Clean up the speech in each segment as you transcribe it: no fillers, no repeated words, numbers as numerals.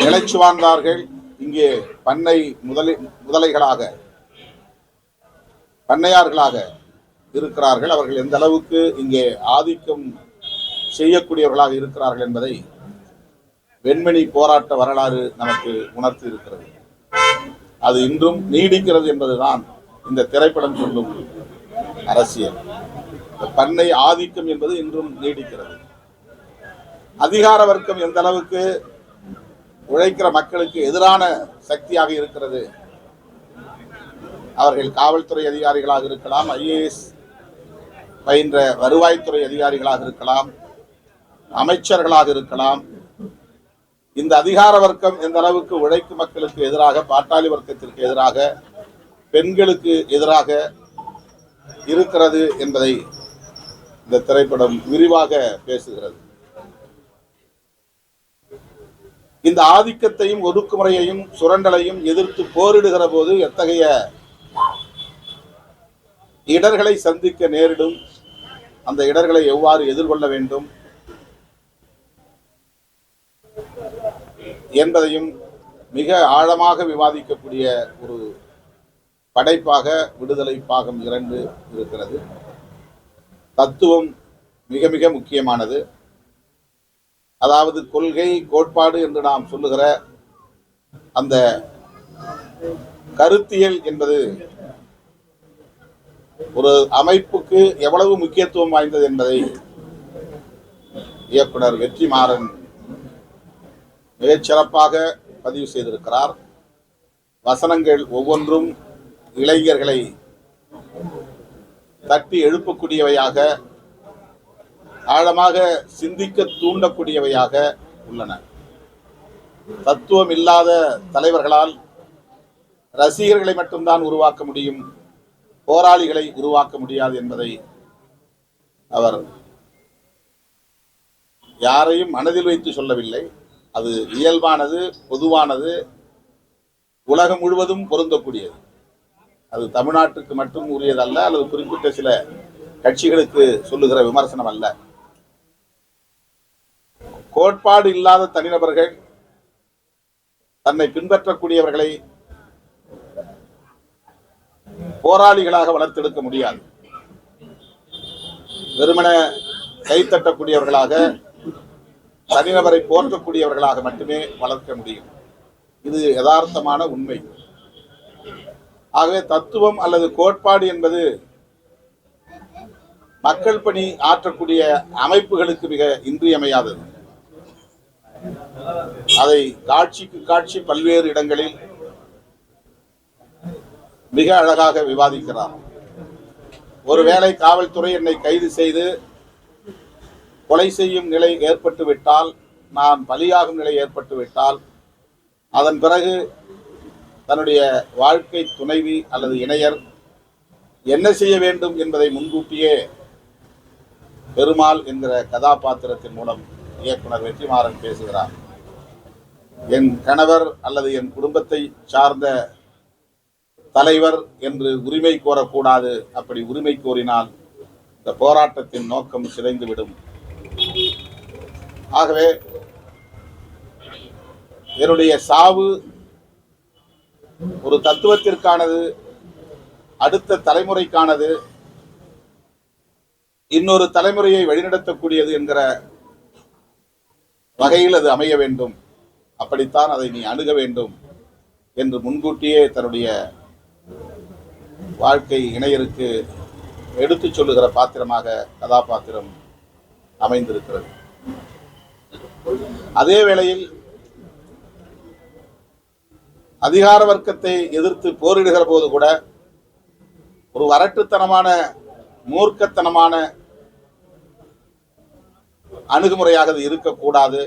இளைச்சுவார்ந்தார்கள் இங்கே பண்ணையார்களாக இருக்கிறார்கள். அவர்கள் எந்த அளவுக்கு இங்கே ஆதிக்கம் செய்யக்கூடியவர்களாக இருக்கிறார்கள் என்பதை வெண்மணி போராட்ட வரலாறு நமக்கு உணர்த்தி இருக்கிறது. அது இன்றும் நீடிக்கிறது என்பதுதான் இந்த திரைப்படம் சொல்லும் அரசியல். பண்ணை ஆதிக்கம் என்பது இன்றும் நீடிக்கிறது. அதிகார வர்க்கம் எந்த அளவுக்கு உழைக்கிற மக்களுக்கு எதிரான சக்தியாக இருக்கிறது. அவர்கள் காவல்துறை அதிகாரிகளாக இருக்கலாம், ஐஏஎஸ் பயின்ற வருவாய்த்துறை அதிகாரிகளாக இருக்கலாம், அமைச்சர்களாக இருக்கலாம். இந்த அதிகார வர்க்கம் எந்த அளவுக்கு உழைக்கும் மக்களுக்கு எதிராக, பாட்டாளி வர்க்கத்திற்கு எதிராக, பெண்களுக்கு எதிராக இருக்கிறது என்பதை இந்த திரைப்படம் விரிவாக பேசுகிறது. இந்த ஆதிக்கத்தையும் ஒடுக்குமுறையையும் சுரண்டலையும் எதிர்த்து போரிடுகிற போது எத்தகைய இடர்களை சந்திக்க நேரிடும், அந்த இடர்களை எவ்வாறு எதிர்கொள்ள வேண்டும் என்பதையும் மிக ஆழமாக விவாதிக்கக்கூடிய ஒரு படைப்பாக விடுதலை பாகம் 2 இருக்கிறது. தத்துவம் மிக மிக முக்கியமானது. அதாவது கொள்கை, கோட்பாடு என்று நாம் சொல்லுகிற அந்த கருத்தியல் என்பது ஒரு அமைப்புக்கு எவ்வளவு முக்கியத்துவம் வாய்ந்தது என்பதை இயக்குனர் வெற்றிமாறன் மிகச் சிறப்பாக பதிவு செய்திருக்கிறார். வசனங்கள் ஒவ்வொன்றும் இளைஞர்களை தட்டி எழுப்பக்கூடியவையாக, ஆழமாக சிந்திக்க தூண்டக்கூடியவையாக உள்ளன. தத்துவம் இல்லாத தலைவர்களால் ரசிகர்களை மட்டும்தான் உருவாக்க முடியும், போராளிகளை உருவாக்க முடியாது என்பதை அவர் யாரையும் மனதில் வைத்து சொல்லவில்லை. அது இயல்பானது, பொதுவானது, உலகம் முழுவதும் பொருந்தக்கூடியது. அது தமிழ்நாட்டுக்கு மட்டும் உரியதல்ல, அல்லது குறிப்பிட்ட சில கட்சிகளுக்கு சொல்லுகிற விமர்சனம் அல்ல. கோட்பாடு இல்லாத தனிநபர்கள் தன்னை பின்பற்றக்கூடியவர்களை போராளிகளாக வளர்த்தெடுக்க முடியாது. வெறுமன கைத்தட்டக்கூடியவர்களாக, தனிநபரை போற்றக்கூடியவர்களாக மட்டுமே வளர்க்க முடியும். இது யதார்த்தமான உண்மை. ஆகவே தத்துவம் அல்லது கோட்பாடு என்பது மக்கள் பணி ஆற்றக்கூடிய அமைப்புகளுக்கு மிக இன்றியமையாதது. அதை காட்சிக்கு காட்சி பல்வேறு இடங்களில் மிக அழகாக விவாதிக்கிறார். ஒருவேளை காவல்துறை என்னை கைது செய்து கொலை செய்யும் நிலை ஏற்பட்டுவிட்டால், நான் பலியாகும் நிலை ஏற்பட்டுவிட்டால், அதன் பிறகு தன்னுடைய வாழ்க்கை துணைவி அல்லது இணையர் என்ன செய்ய வேண்டும் என்பதை முன்கூட்டியே பெருமாள் என்கிற கதாபாத்திரத்தின் மூலம் இயக்குனர் வெற்றிமாறன் பேசுகிறார். என் கணவர் அல்லது என் குடும்பத்தை சார்ந்த தலைவர் என்று உரிமை கோரக்கூடாது. அப்படி உரிமை கோரினால் இந்த போராட்டத்தின் நோக்கம் சிதைந்துவிடும். ஆகவே என்னுடைய சாவு ஒரு தத்துவத்திற்கானது, அடுத்த தலைமுறைக்கானது, இன்னொரு தலைமுறையை வழிநடத்தக்கூடியது என்கிற வகையில் அது அமைய வேண்டும். அப்படித்தான் அதை நீ அணுக வேண்டும் என்று முன்கூட்டியே தன்னுடைய வாழ்க்கை இணையருக்கு எடுத்துச் சொல்லுகிற பாத்திரமாக கதாபாத்திரம் அமைந்திருக்கிறது. அதே வேளையில் அதிகார வர்க்கத்தை எதிர்த்து போரிடுகிற போது கூட ஒரு வரட்டுத்தனமான, மூர்க்கத்தனமான அணுகுமுறையாக அது இருக்கக்கூடாது.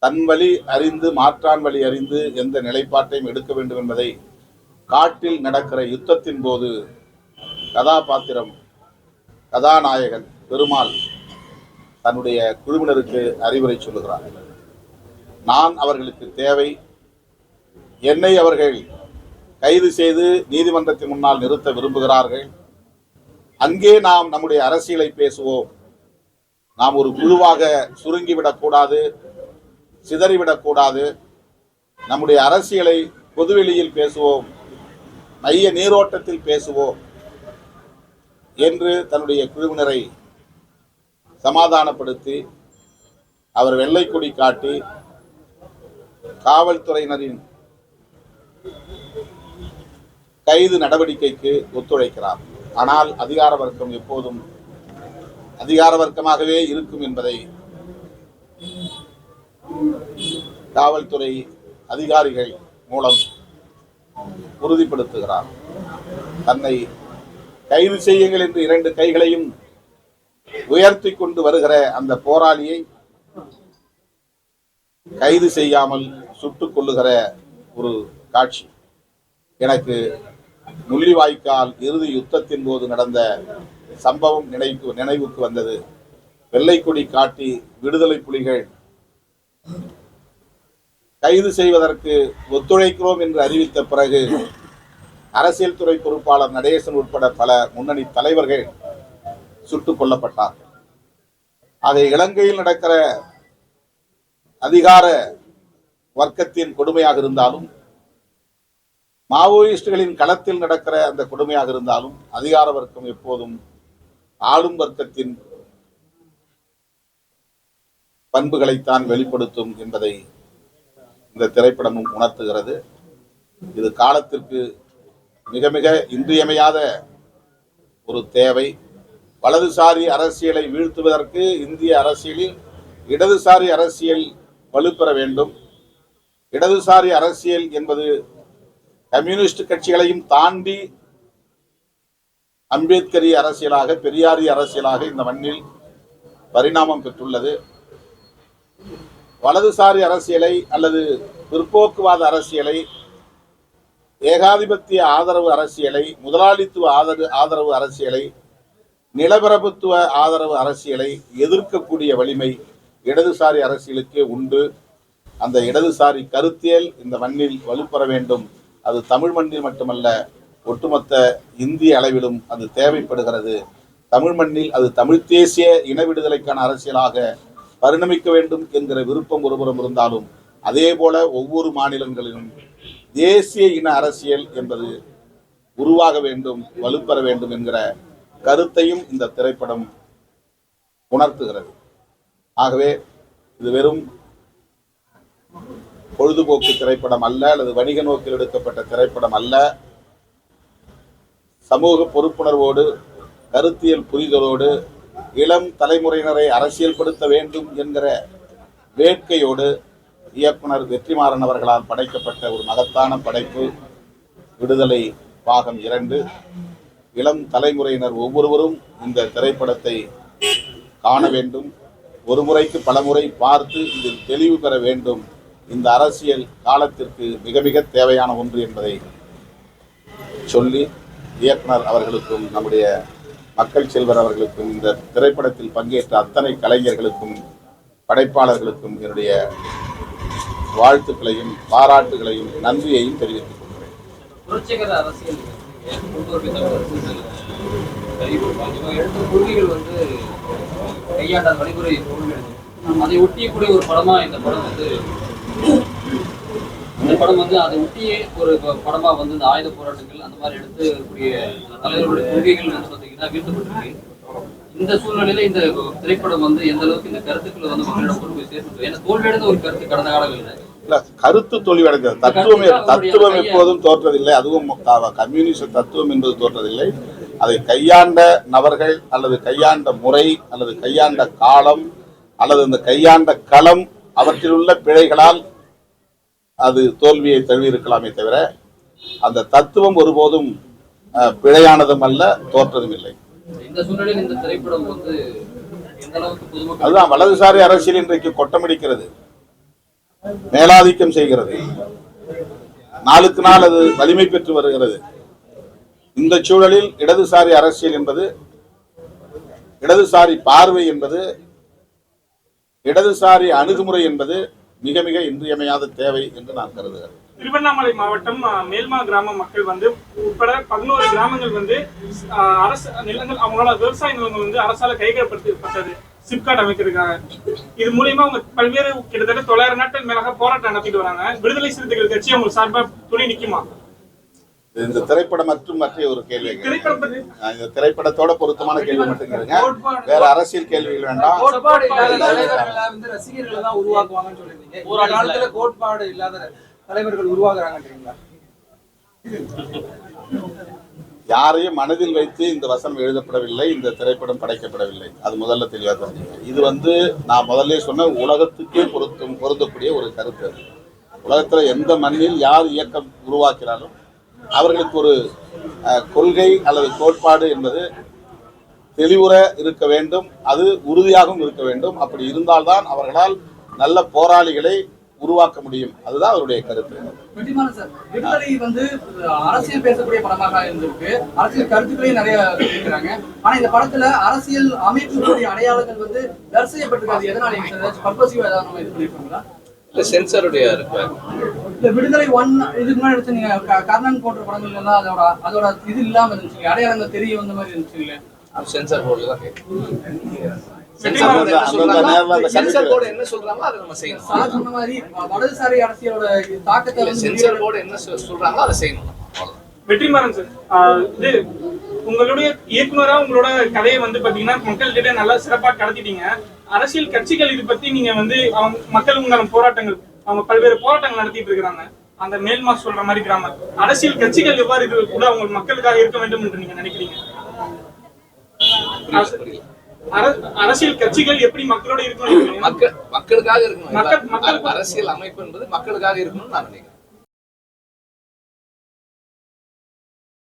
தன் வழி அறிந்து, மாற்றான் வழி அறிந்து எந்த நிலைப்பாட்டையும் எடுக்க வேண்டும் என்பதை காட்டில் நடக்கிற யுத்தத்தின் போது கதாபாத்திரம், கதாநாயகன் பெருமாள் தன்னுடைய குழுவினருக்கு அறிவுரை சொல்லுகிறார். நான் அவர்களுக்கு தேவை, என்னை அவர்கள் கைது செய்து நீதிமன்றத்தின் முன்னால் நிறுத்த விரும்புகிறார்கள். அங்கே நாம் நம்முடைய அரசியலை பேசுவோம். நாம் ஒரு குழுவாக சுருங்கிவிடக்கூடாது, சிதறிவிடக்கூடாது. நம்முடைய அரசியலை பொதுவெளியில் பேசுவோம், மைய நீரோட்டத்தில் பேசுவோம் என்று தன்னுடைய குழுவினரை சமாதானப்படுத்தி அவர் வெள்ளை கொடி காட்டி காவல்துறையினரின் கைது நடவடிக்கைக்கு ஒத்துழைக்கிறார். ஆனால் அதிகார வர்க்கம் எப்போதும் அதிகார வர்க்கமாகவே இருக்கும் என்பதை காவல்துறை அதிகாரிகள் மூலம் உறுதிப்படுத்துகிறார். தன்னை கைது செய்யுங்கள் என்று 2 கைகளையும் உயர்த்தி கொண்டு வருகிற அந்த போராளியை கைது செய்யாமல் சுட்டுக் கொள்ளுகிற ஒரு காட்சி எனக்கு முள்ளிவாய்க்கால் இறுதி யுத்தத்தின் போது நடந்த சம்பவம் நினைவுக்கு வந்தது. வெள்ளை கொடி காட்டி விடுதலை புலிகள் கைது செய்வதற்கு ஒத்துழைக்கிறோம் என்று அறிவித்த பிறகு அரசியல் துறை பொறுப்பாளர் நடேசன் உட்பட பல முன்னணி தலைவர்கள் சுட்டுக் கொல்லப்பட்டார். அதை இலங்கையில் நடக்கிற அதிகார வர்க்கத்தின் கொடுமையாக இருந்தாலும், மாவோயிஸ்டுகளின் களத்தில் நடக்கிற அந்த கொடுமையாக இருந்தாலும், அதிகார வர்க்கம் எப்போதும் ஆளும் வர்க்கத்தின் பண்புகளைத்தான் வெளிப்படுத்தும் என்பதை இந்த திரைப்படமும் உணர்த்துகிறது. இது காலத்திற்கு மிக மிக இன்றியமையாத ஒரு தேவை. வலதுசாரி அரசியலை வீழ்த்துவதற்கு இந்திய அரசியலில் இடதுசாரி அரசியல் வலுப்பெற வேண்டும். இடதுசாரி அரசியல் என்பது கம்யூனிஸ்ட் கட்சிகளையும் தாண்டி அம்பேத்கரிய அரசியலாக, பெரியாரிய அரசியலாக இந்த மண்ணில் பரிணாமம் பெற்றுள்ளது. வலதுசாரி அரசியலை அல்லது பிற்போக்குவாத அரசியலை, ஏகாதிபத்திய ஆதரவு அரசியலை, முதலாளித்துவ ஆதரவு அரசியலை, நிலப்பிரபுத்துவ ஆதரவு அரசியலை எதிர்க்கக்கூடிய வலிமை இடதுசாரி அரசியலுக்கே உண்டு. அந்த இடதுசாரி கருத்தியல் இந்த மண்ணில் வலுப்பெற வேண்டும். அது தமிழ் மண்ணில் மட்டுமல்ல, ஒட்டுமொத்த இந்திய அளவிலும் அது தேவைப்படுகிறது. தமிழ் மண்ணில் அது தமிழ் தேசிய இன விடுதலைக்கான அரசியலாக பரிணமிக்க வேண்டும் என்கிற விருப்பம் ஒருபுறம் இருந்தாலும், அதே போல ஒவ்வொரு மாநிலங்களிலும் தேசிய இன அரசியல் என்பது உருவாக வேண்டும், வலுப்பெற வேண்டும் என்கிற கருத்தையும் இந்த திரைப்படம் உணர்த்துகிறது. ஆகவே இது வெறும் பொழுதுபோக்கு திரைப்படம் அல்ல, அல்லது வணிக நோக்கில் எடுக்கப்பட்ட திரைப்படம் அல்ல. சமூக பொறுப்புணர்வோடு, கருத்தியல் புரிதலோடு, இளம் தலைமுறையினரை அரசியல்படுத்த வேண்டும் என்கிற வேட்கையோடு இயக்குனர் வெற்றிமாறன் அவர்களால் படைக்கப்பட்ட ஒரு மகத்தான படைப்பு விடுதலை பாகம் 2. இளம் தலைமுறையினர் ஒவ்வொருவரும் இந்த திரைப்படத்தை காண வேண்டும். ஒரு முறைக்கு பல முறை பார்த்து இதில் தெளிவு பெற வேண்டும். இந்த அரசியல் காலத்திற்கு மிக மிக தேவையான ஒன்று என்பதை சொல்லி, இயக்குனர் அவர்களுக்கும் நம்முடைய மக்கள் செல்வர் அவர்களுக்கும் இந்த திரைப்படத்தில் பங்கேற்ற அத்தனை கலைஞர்களுக்கும் படைப்பாளர்களுக்கும் என்னுடைய வாழ்த்துக்களையும் பாராட்டுகளையும் நன்றியையும் தெரிவித்துக் கொள்கிறேன். புரட்சிகர அரசியல் கையாண்ட வழிமுறை அதை ஒட்டியக்கூடிய ஒரு படமா இந்த படம் அதை ஒட்டியே ஒரு படமா இந்த ஆயுத போராட்டங்கள் அந்த மாதிரி எடுத்துக்கூடிய தலைவர்களுடைய கொள்கைகள் பார்த்தீங்கன்னா வீழ்த்தப்பட்டிருக்கு. இந்த சூழ்நிலையில இந்த திரைப்படம் எந்த அளவுக்கு இந்த கருத்துக்களை மக்களிடம் கொண்டு போய் சேர்த்து, ஏன்னா தோல்வியடைந்த ஒரு கருத்து கடந்த காலங்களில் கருத்து தோல்வியடைந்தது. தத்துவம் எப்போதும் தோற்றதில்லை. அதுவும் கம்யூனிஸ்ட் தத்துவம் என்பது தோற்றதில்லை. அதை கையாண்ட நபர்கள் அல்லது கையாண்ட முறை அல்லது கையாண்ட காலம் அல்லது இந்த கையாண்ட களம் அவற்றில் உள்ள பிழைகளால் அது தோல்வியை தழுவியிருக்கலாமே தவிர அந்த தத்துவம் ஒருபோதும் பிழையானதும் அல்ல, தோற்றதும் இல்லை. இந்த சூழ்நிலையில் இந்த திரைப்படம் அதுதான் வலதுசாரி அரசியல் இன்றைக்கு கொட்டமடிக்கிறது, மேலாதிக்கம் செய்கிறது, நாளுக்கு நாள் அது வலிமை பெற்று வருகிறது. இந்த சூழலில் இடதுசாரி அரசியல் என்பது, இடதுசாரி பார்வை என்பது, இடதுசாரி அணுகுமுறை என்பது மிக மிக இன்றியமையாத தேவை என்று நான் கருதுகிறேன். திருவண்ணாமலை மாவட்டம் மேல்மா கிராம மக்கள் உட்பட 11 கிராமங்கள் அரசு நிலங்கள், அவங்களால விவசாய நிலங்கள் அரசால கையகப்படுத்தப்பட்டது. சிப்காட் அமைக்கிறதுக்காக. இது மூலியமா அவங்க பல்வேறு கிட்டத்தட்ட 900 நாட்கள் மேலாக போராட்டம் நடத்திட்டு வராங்க. விடுதலை சிறுத்தைகள் கட்சி அவங்க சார்பா துணை நிக்குமா? இந்த திரைப்படம் மற்றும் மற்ற ஒரு கேள்வி இந்த திரைப்படத்தோட பொருத்தமான கேள்வி மட்டும் கேளுங்க, வேற அரசியல் கேள்விகள் வேண்டாம். கோட்பாடு இல்லாத தலைவர்களை வந்து ரசிகர்களை தான் உருவாக்குவாங்கன்னு சொல்லிருந்தீங்க. ஒரு காலத்துல கோட்பாடு இல்லாத தலைவர்கள் உருவாக்குறாங்கன்றீங்களா? யாரையும் மனதில் வைத்து இந்த வசனம் எழுதப்படவில்லை, இந்த திரைப்படம் படைக்கப்படவில்லை. அது முதல்ல தெளிவாக தெரிஞ்சுங்க. இது வந்து நான் முதல்ல சொன்ன உலகத்துக்கே பொருந்தக்கூடிய ஒரு கருத்து. உலகத்துல எந்த மண்ணில் யார் இயக்கம் உருவாக்கிறாலும் அவர்களுக்கு ஒரு கொள்கை அல்லது கோட்பாடு என்பது தெளிவுற இருக்க வேண்டும், அது உறுதியாகவும் இருக்க வேண்டும். அப்படி இருந்தால்தான் அவர்களால் நல்ல போராளிகளை உருவாக்க முடியும். அதுதான் அவருடைய கருத்து. விடுதலை வந்து அரசியல் பேசக்கூடிய படமாக இருந்திருக்கு, அரசியல் கருத்துக்களையும் நிறைய இருக்கிறாங்க. ஆனா இந்த படத்துல அரசியல் அமைப்புகளுடைய அடையாளங்கள் வந்து ரத்து செய்யப்பட்டிருக்காது. எதனால பர்பஸிவா ஏதாவது நம்ம இது பண்ணிருக்கோங்களா? சென்சாருடைய விடுதலை 1 இதுக்கு முன்னாடி எடுத்து நீங்க கர்ணன் போன்ற படங்கள் எல்லாம் அதோட இது இல்லாம இருந்துச்சு, அடையாளங்கள் தெரிய வந்த மாதிரி இருந்துச்சு. சென்சார் போர்டுல தான் சென்சார் போர்டு என்ன சொல்றாங்களோ அதை நம்ம செய்யணும். சார் சொன்ன மாதிரி வலதுசாரி அரசியலோட தாக்கத்தை சென்சார் போர்டு என்ன சொல்றாங்களோ அதை செய்யணும். வெற்றிமாறன் சார், இது உங்களுடைய இயக்குனரா உங்களோட கதையை வந்து பாத்தீங்கன்னா மக்கள்கிட்ட நல்லா சிறப்பா கடத்திட்டீங்க. அரசியல் கட்சிகள் இது பத்தி நீங்க வந்து அவங்க மக்கள் உங்கள போராட்டங்கள் அவங்க பல்வேறு போராட்டங்கள் நடத்திட்டு இருக்கிறாங்க. அந்த மேல்மா சொல்ற மாதிரி கிராமம் அரசியல் கட்சிகள் எவ்வாறு இது கூட அவங்க மக்களுக்காக இருக்க வேண்டும் என்று நீங்க நினைக்கிறீங்க? அரசியல் கட்சிகள் எப்படி மக்களோட இருக்கணும்? மக்களுக்காக இருக்கணும். அரசியல் அமைப்பு என்பது மக்களுக்காக இருக்கணும்னு நான் நினைக்கிறேன்.